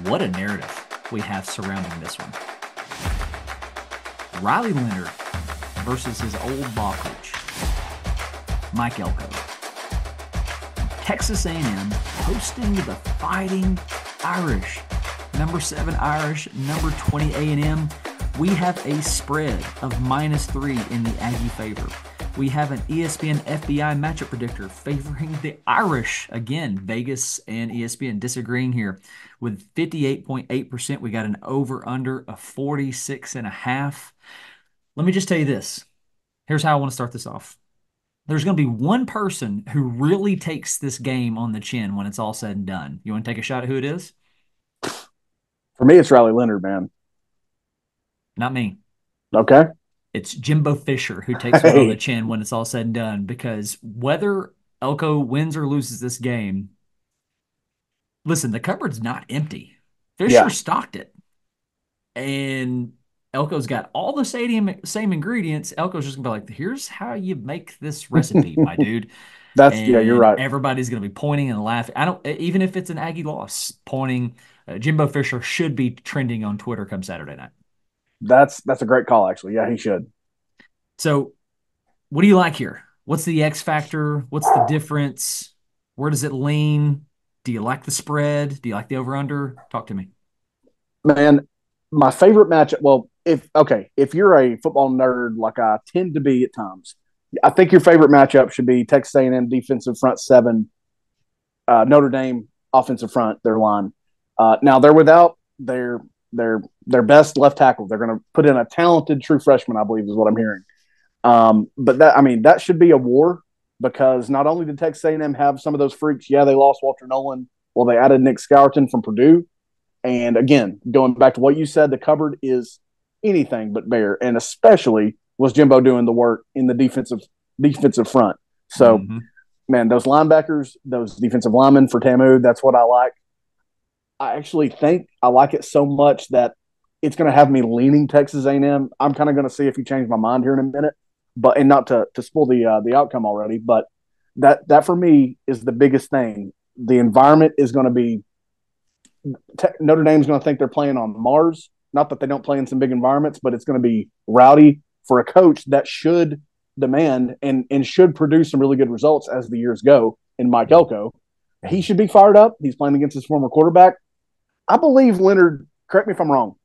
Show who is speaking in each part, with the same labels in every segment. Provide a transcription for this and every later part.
Speaker 1: What a narrative we have surrounding this one. Riley Leonard versus his old ball coach, Mike Elko. Texas A&M hosting the Fighting Irish. Number 7 Irish, number 20 A&M. We have a spread of -3 in the Aggie favor. We have an ESPN FBI matchup predictor favoring the Irish. Again, Vegas and ESPN disagreeing here. With 58.8%, we got an over-under of 46.5. Let me just tell you this. Here's how I want to start this off. There's going to be one person who really takes this game on the chin when it's all said and done. You want to take a shot at who it is?
Speaker 2: For me, it's Riley Leonard, man.
Speaker 1: Not me.
Speaker 2: Okay.
Speaker 1: It's Jimbo Fisher who takes one on the
Speaker 2: Hey,
Speaker 1: chin when it's all said and done, because whether Elko wins or loses this game, listen, the cupboard's not empty. Fisher
Speaker 2: yeah,
Speaker 1: stocked it. And Elko's got all the same ingredients. Elko's just gonna be like, here's how you make this recipe, my dude.
Speaker 2: you're
Speaker 1: And
Speaker 2: right.
Speaker 1: everybody's gonna be pointing and laughing. I don't even if it's an Aggie loss, pointing. Jimbo Fisher should be trending on Twitter come Saturday night.
Speaker 2: That's a great call, actually. Yeah, he should.
Speaker 1: So, what do you like here? What's the X factor? What's the difference? Where does it lean? Do you like the spread? Do you like the over under? Talk to me.
Speaker 2: Man, my favorite matchup. Well, if you're a football nerd like I tend to be at times, I think your favorite matchup should be Texas A&M defensive front seven, Notre Dame offensive front, their line. Now they're without their best left tackle. They're going to put in a talented true freshman, I believe, is what I'm hearing. But that should be a war because not only did Texas A&M have some of those freaks, yeah, they lost Walter Nolan. Well, they added Nick Scourton from Purdue, and again, going back to what you said, the cupboard is anything but bare, and especially was Jimbo doing the work in the defensive front. So,
Speaker 1: Mm-hmm.
Speaker 2: man, those linebackers, those defensive linemen for Tamu, that's what I like. I actually think I like it so much that it's going to have me leaning Texas A&M. I'm kind of going to see if you change my mind here in a minute, but and not to spoil the outcome already, but that for me is the biggest thing. The environment is going to be Notre Dame's going to think they're playing on Mars. Not that they don't play in some big environments, but it's going to be rowdy for a coach that should demand and should produce some really good results as the years go. In Mike Elko, he should be fired up. He's playing against his former quarterback. I believe Leonard. Correct me if I'm wrong.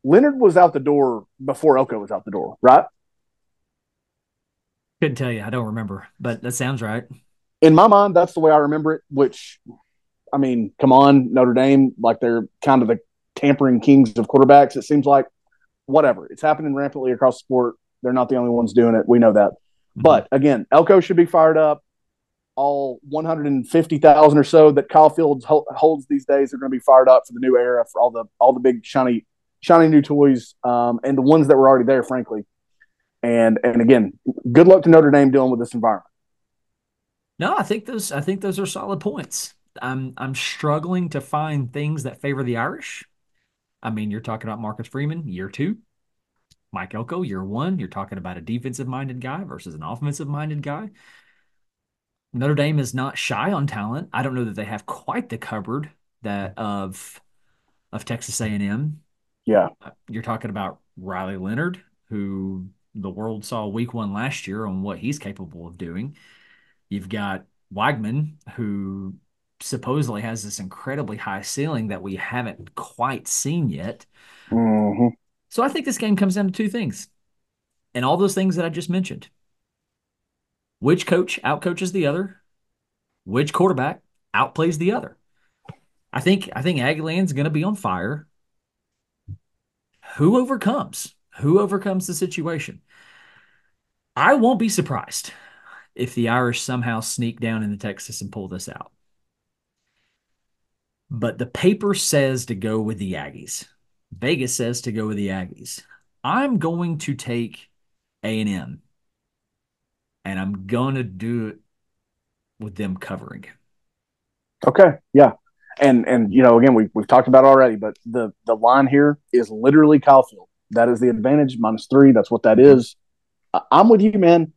Speaker 2: Leonard was out the door before Elko was out the door, right?
Speaker 1: Couldn't tell you. I don't remember, but that sounds right.
Speaker 2: In my mind, that's the way I remember it. Which, I mean, come on, Notre Dame, like they're kind of the tampering kings of quarterbacks. It seems like whatever. It's happening rampantly across the sport. They're not the only ones doing it. We know that.
Speaker 1: Mm-hmm.
Speaker 2: But again, Elko should be fired up. All 150,000 or so that Kyle Fields holds these days are going to be fired up for the new era for all the big shiny new toys and the ones that were already there, frankly. And again, good luck to Notre Dame dealing with this environment.
Speaker 1: No, I think those are solid points. I'm struggling to find things that favor the Irish. I mean, you're talking about Marcus Freeman, year two. Mike Elko, year one. You're talking about a defensive minded guy versus an offensive minded guy. Notre Dame is not shy on talent. I don't know that they have quite the cupboard that of Texas A&M.
Speaker 2: Yeah.
Speaker 1: You're talking about Riley Leonard, who the world saw week one last year on what he's capable of doing. You've got Weigman, who supposedly has this incredibly high ceiling that we haven't quite seen yet.
Speaker 2: Mm-hmm.
Speaker 1: So I think this game comes down to two things, and all those things that I just mentioned. Which coach outcoaches the other? Which quarterback outplays the other? I think Aggieland's going to be on fire. Who overcomes? Who overcomes the situation? I won't be surprised if the Irish somehow sneak down into Texas and pull this out. But the paper says to go with the Aggies. Vegas says to go with the Aggies. I'm going to take A&M, and I'm going to do it with them covering.
Speaker 2: Okay. Yeah. And again, we've talked about it already, but the line here is literally Kyle Field. That is the advantage, -3. That's what that
Speaker 1: Mm-hmm.
Speaker 2: is. I'm with you, man.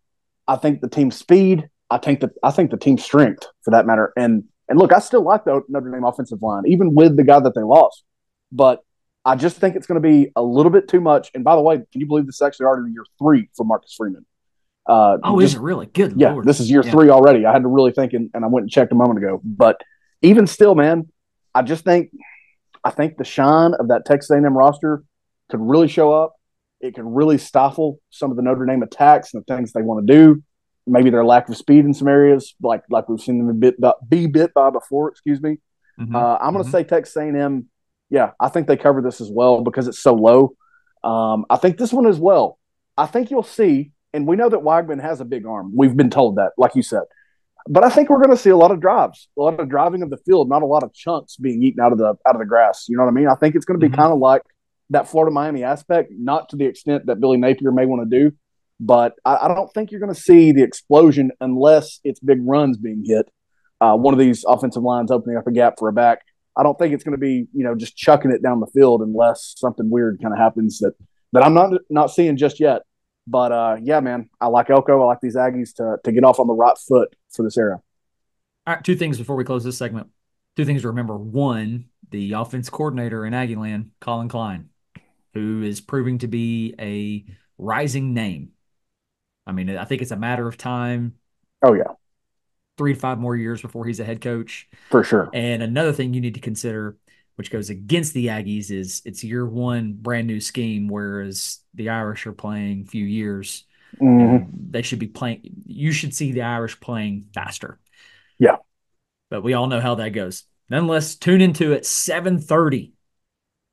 Speaker 2: I think the team speed. I think the team strength for that matter. And look, I still like the Notre Dame offensive line, even with the guy that they lost. but I just think it's going to be a little bit too much. And by the way, can you believe this is actually already year 3 for Marcus Freeman?
Speaker 1: Oh, is it
Speaker 2: Just
Speaker 1: really? Good
Speaker 2: yeah,
Speaker 1: Lord.
Speaker 2: this is year
Speaker 1: Yeah.
Speaker 2: 3 already. I had to really think, and I went and checked a moment ago. But even still, man, I just think I think the shine of that Texas A&M roster could really show up. It could really stifle some of the Notre Dame attacks and the things they want to do. Maybe their lack of speed in some areas, like we've seen them be bit by before. Excuse me.
Speaker 1: Mm-hmm.
Speaker 2: I'm going to
Speaker 1: Mm-hmm.
Speaker 2: say Texas A&M. Yeah, I think they cover this as well because it's so low. I think this one as well. I think you'll see, and we know that Weigman has a big arm. We've been told that, like you said. But I think we're going to see a lot of drives, a lot of driving of the field, not a lot of chunks being eaten out of the grass. You know what I mean? I think it's going to be
Speaker 1: Mm-hmm.
Speaker 2: kind of like that Florida Miami aspect, not to the extent that Billy Napier may want to do, but I don't think you're going to see the explosion unless it's big runs being hit. One of these offensive lines opening up a gap for a back. I don't think it's going to be just chucking it down the field unless something weird kind of happens that I'm not seeing just yet. But yeah, man, I like Elko. I like these Aggies to get off on the right foot for this era.
Speaker 1: All right, two things before we close this segment. Two things to remember. One, the offense coordinator in Aggieland, Colin Klein, who is proving to be a rising name. I mean, I think it's a matter of time,
Speaker 2: Oh yeah,
Speaker 1: 3 to 5 more years before he's a head coach.
Speaker 2: for sure.
Speaker 1: And another thing you need to consider, which goes against the Aggies, is it's year one, brand new scheme, whereas the Irish are playing a few years.
Speaker 2: Mm-hmm.
Speaker 1: They should be playing. You should see the Irish playing faster.
Speaker 2: Yeah.
Speaker 1: But we all know how that goes. Nonetheless, tune into it 7:30.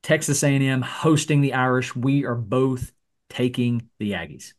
Speaker 1: Texas A&M hosting the Irish. We are both taking the Aggies.